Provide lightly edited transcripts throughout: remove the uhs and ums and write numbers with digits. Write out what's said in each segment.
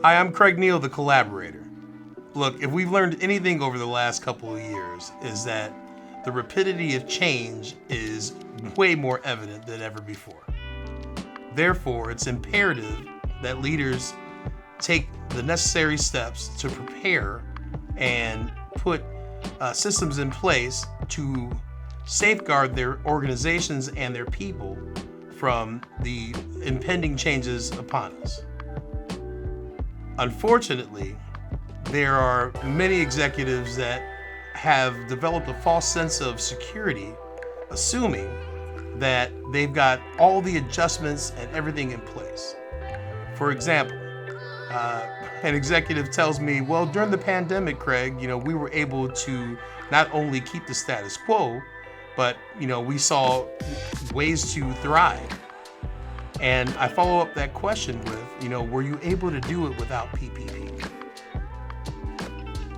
Hi, I'm Craig Neal, the Collaborator. Look, if we've learned anything over the last couple of years, is that the rapidity of change is way more evident than ever before. Therefore, it's imperative that leaders take the necessary steps to prepare and put systems in place to safeguard their organizations and their people from the impending changes upon us. Unfortunately, there are many executives that have developed a false sense of security, assuming that they've got all the adjustments and everything in place. For example, an executive tells me, well, during the pandemic, Craig, we were able to not only keep the status quo, but, we saw ways to thrive. And I follow up that question with, were you able to do it without PPP?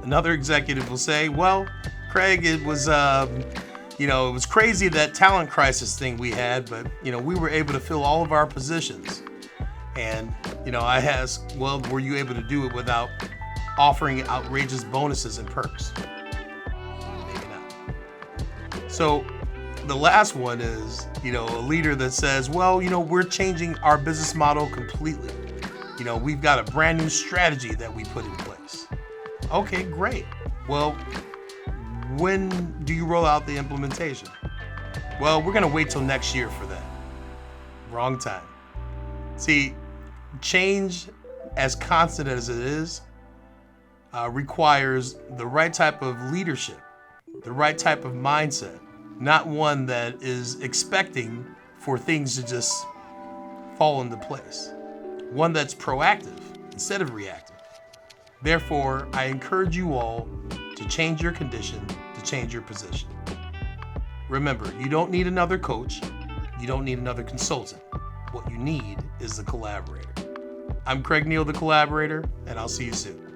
Another executive will say, well, Craig, it was crazy, that talent crisis thing we had, but, we were able to fill all of our positions. And, I ask, well, were you able to do it without offering outrageous bonuses and perks? Maybe not. So the last one is, a leader that says, well, we're changing our business model completely. We've got a brand new strategy that we put in place. Okay, great. Well, when do you roll out the implementation? Well, we're going to wait till next year for that. Wrong time. See, change, as constant as it is, requires the right type of leadership, the right type of mindset, not one that is expecting for things to just fall into place. One that's proactive instead of reactive. Therefore, I encourage you all to change your condition, to change your position. Remember, you don't need another coach. You don't need another consultant. What you need is the collaborator. I'm Craig Neal, the Collaborator, and I'll see you soon.